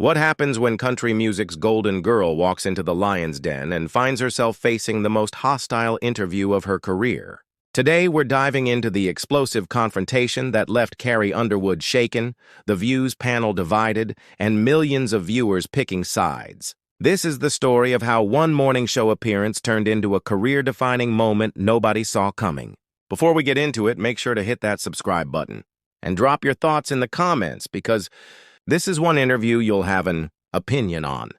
What happens when country music's golden girl walks into the lion's den and finds herself facing the most hostile interview of her career? Today, we're diving into the explosive confrontation that left Carrie Underwood shaken, the Views panel divided, and millions of viewers picking sides. This is the story of how one morning show appearance turned into a career-defining moment nobody saw coming. Before we get into it, make sure to hit that subscribe button and drop your thoughts in the comments because this is one interview you'll have an opinion on.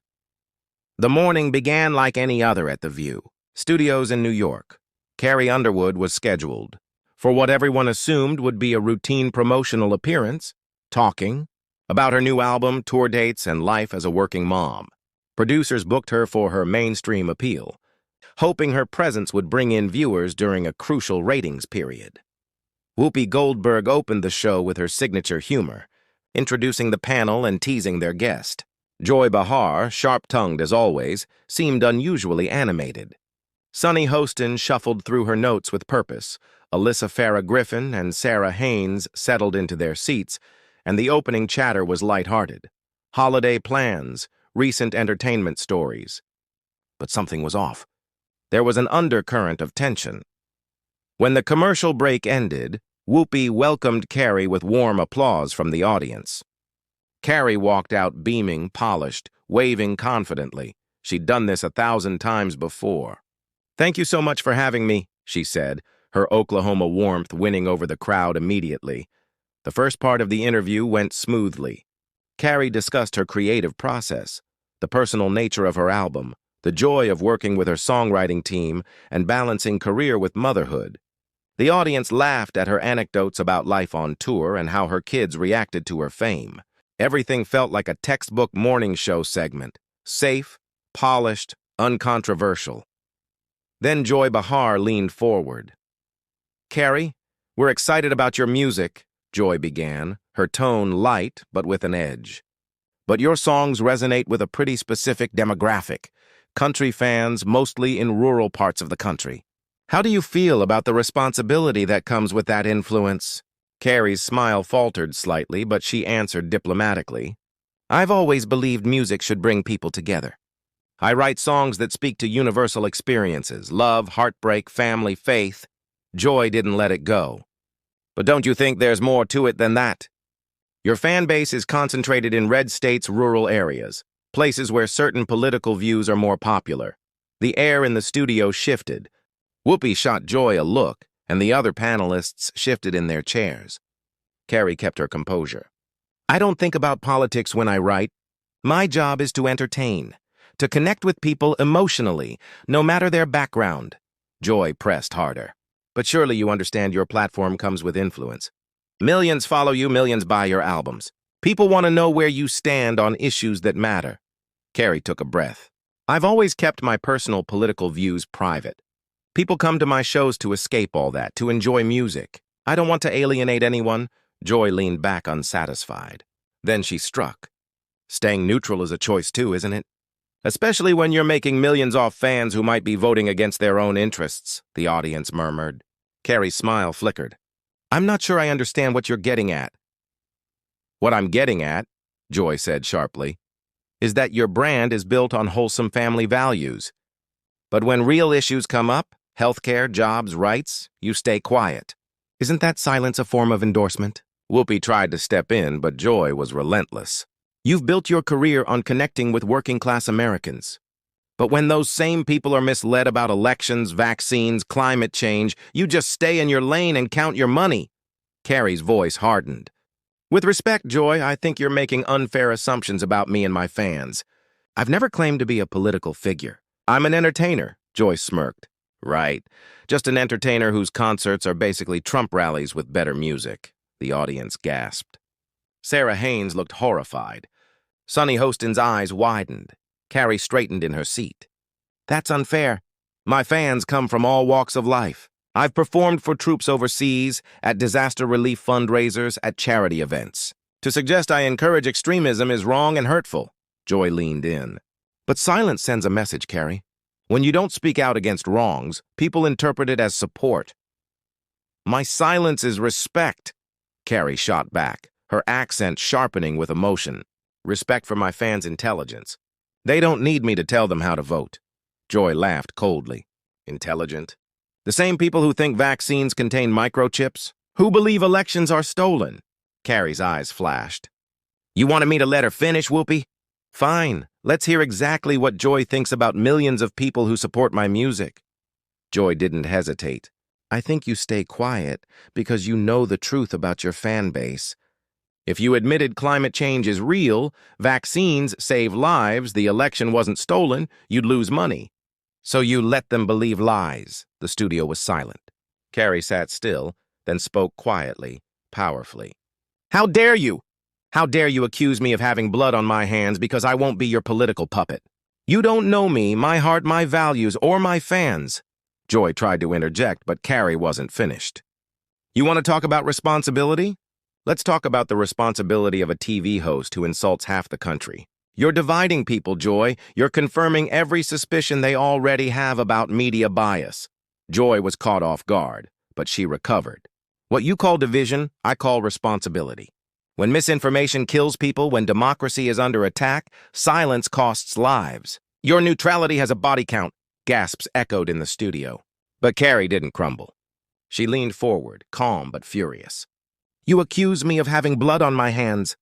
The morning began like any other at The View Studios in New York. Carrie Underwood was scheduled for what everyone assumed would be a routine promotional appearance, talking about her new album, tour dates, and life as a working mom. Producers booked her for her mainstream appeal, hoping her presence would bring in viewers during a crucial ratings period. Whoopi Goldberg opened the show with her signature humor, introducing the panel and teasing their guest. Joy Behar, sharp-tongued as always, seemed unusually animated. Sunny Hostin shuffled through her notes with purpose. Alyssa Farrah Griffin and Sarah Haynes settled into their seats, and the opening chatter was lighthearted. Holiday plans, recent entertainment stories. But something was off. There was an undercurrent of tension. When the commercial break ended, Whoopi welcomed Carrie with warm applause from the audience. Carrie walked out beaming, polished, waving confidently. She'd done this 1,000 times before. "Thank you so much for having me," she said, her Oklahoma warmth winning over the crowd immediately. The first part of the interview went smoothly. Carrie discussed her creative process, the personal nature of her album, the joy of working with her songwriting team, and balancing career with motherhood. The audience laughed at her anecdotes about life on tour and how her kids reacted to her fame. Everything felt like a textbook morning show segment, safe, polished, uncontroversial. Then Joy Behar leaned forward. "Carrie, we're excited about your music," Joy began, her tone light but with an edge. "But your songs resonate with a pretty specific demographic, country fans mostly in rural parts of the country. How do you feel about the responsibility that comes with that influence?" Carrie's smile faltered slightly, but she answered diplomatically. "I've always believed music should bring people together. I write songs that speak to universal experiences, love, heartbreak, family, faith." Joy didn't let it go. "But don't you think there's more to it than that? Your fan base is concentrated in red states' rural areas, places where certain political views are more popular." The air in the studio shifted. Whoopi shot Joy a look, and the other panelists shifted in their chairs. Carrie kept her composure. "I don't think about politics when I write. My job is to entertain, to connect with people emotionally, no matter their background." Joy pressed harder. "But surely you understand your platform comes with influence. Millions follow you, millions buy your albums. People want to know where you stand on issues that matter." Carrie took a breath. "I've always kept my personal political views private. People come to my shows to escape all that, to enjoy music. I don't want to alienate anyone." Joy leaned back unsatisfied. Then she struck. "Staying neutral is a choice too, isn't it? Especially when you're making millions off fans who might be voting against their own interests," the audience murmured. Carrie's smile flickered. "I'm not sure I understand what you're getting at." "What I'm getting at," Joy said sharply, "is that your brand is built on wholesome family values. But when real issues come up, healthcare, jobs, rights, you stay quiet. Isn't that silence a form of endorsement?" Whoopi tried to step in, but Joy was relentless. "You've built your career on connecting with working-class Americans. But when those same people are misled about elections, vaccines, climate change, you just stay in your lane and count your money." Carrie's voice hardened. "With respect, Joy, I think you're making unfair assumptions about me and my fans. I've never claimed to be a political figure. I'm an entertainer," Joy smirked. "Right. Just an entertainer whose concerts are basically Trump rallies with better music," the audience gasped. Sarah Haynes looked horrified. Sunny Hostin's eyes widened. Carrie straightened in her seat. "That's unfair. My fans come from all walks of life. I've performed for troops overseas, at disaster relief fundraisers, at charity events. To suggest I encourage extremism is wrong and hurtful." Joy leaned in. "But silence sends a message, Carrie. When you don't speak out against wrongs, people interpret it as support." "My silence is respect," Carrie shot back, her accent sharpening with emotion. Respect for my fans' intelligence. They don't need me to tell them how to vote. Joy laughed coldly. Intelligent? The same people who think vaccines contain microchips? Who believe elections are stolen? Carrie's eyes flashed. You wanted me to let her finish, Whoopi? Fine, let's hear exactly what Joy thinks about millions of people who support my music. Joy didn't hesitate. I think you stay quiet because you know the truth about your fan base. If you admitted climate change is real, vaccines save lives, the election wasn't stolen, you'd lose money. So you let them believe lies. The studio was silent. Carrie sat still, then spoke quietly, powerfully. How dare you? How dare you accuse me of having blood on my hands because I won't be your political puppet? You don't know me, my heart, my values, or my fans. Joy tried to interject, but Carrie wasn't finished. You want to talk about responsibility? Let's talk about the responsibility of a TV host who insults half the country. You're dividing people, Joy. You're confirming every suspicion they already have about media bias. Joy was caught off guard, but she recovered. What you call division, I call responsibility. When misinformation kills people, when democracy is under attack, silence costs lives. Your neutrality has a body count, gasps echoed in the studio. But Carrie didn't crumble. She leaned forward, calm but furious. You accuse me of having blood on my hands.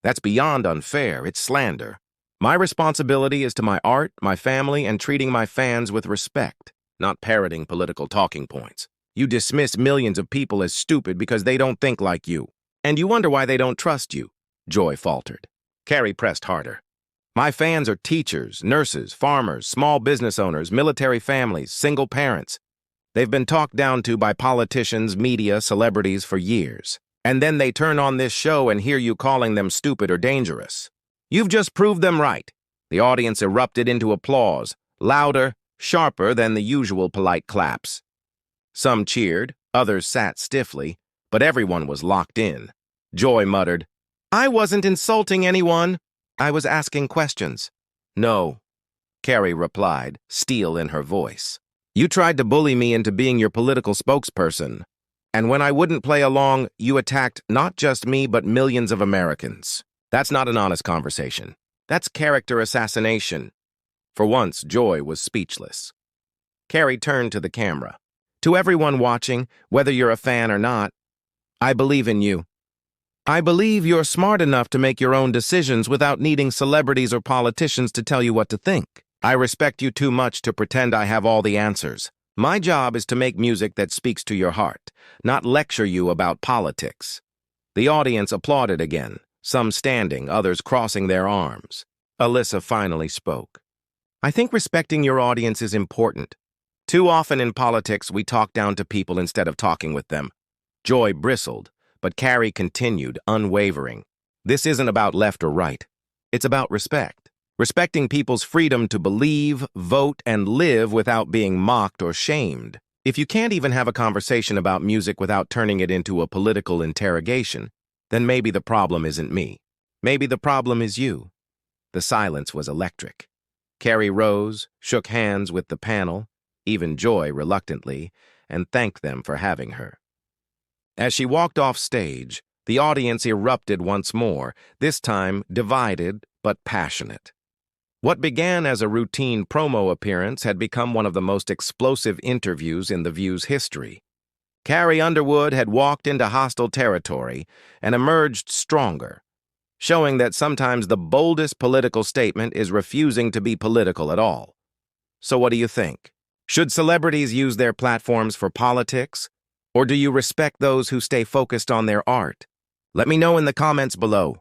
That's beyond unfair, it's slander. My responsibility is to my art, my family, and treating my fans with respect, not parroting political talking points. You dismiss millions of people as stupid because they don't think like you. And you wonder why they don't trust you, Joy faltered. Carrie pressed harder. My fans are teachers, nurses, farmers, small business owners, military families, single parents. They've been talked down to by politicians, media, celebrities for years. And then they turn on this show and hear you calling them stupid or dangerous. You've just proved them right. The audience erupted into applause, louder, sharper than the usual polite claps. Some cheered, others sat stiffly, but everyone was locked in. Joy muttered, I wasn't insulting anyone. I was asking questions. No, Carrie replied, steel in her voice. You tried to bully me into being your political spokesperson. And when I wouldn't play along, you attacked not just me, but millions of Americans. That's not an honest conversation. That's character assassination. For once, Joy was speechless. Carrie turned to the camera. To everyone watching, whether you're a fan or not, I believe in you. I believe you're smart enough to make your own decisions without needing celebrities or politicians to tell you what to think. I respect you too much to pretend I have all the answers. My job is to make music that speaks to your heart, not lecture you about politics. The audience applauded again, some standing, others crossing their arms. Alyssa finally spoke. I think respecting your audience is important. Too often in politics, we talk down to people instead of talking with them. Joy bristled, but Carrie continued, unwavering. This isn't about left or right. It's about respect. Respecting people's freedom to believe, vote, and live without being mocked or shamed. If you can't even have a conversation about music without turning it into a political interrogation, then maybe the problem isn't me. Maybe the problem is you. The silence was electric. Carrie rose, shook hands with the panel, even Joy reluctantly, and thanked them for having her. As she walked off stage, the audience erupted once more, this time divided but passionate. What began as a routine promo appearance had become one of the most explosive interviews in The View's history. Carrie Underwood had walked into hostile territory and emerged stronger, showing that sometimes the boldest political statement is refusing to be political at all. So what do you think? Should celebrities use their platforms for politics? Or do you respect those who stay focused on their art? Let me know in the comments below.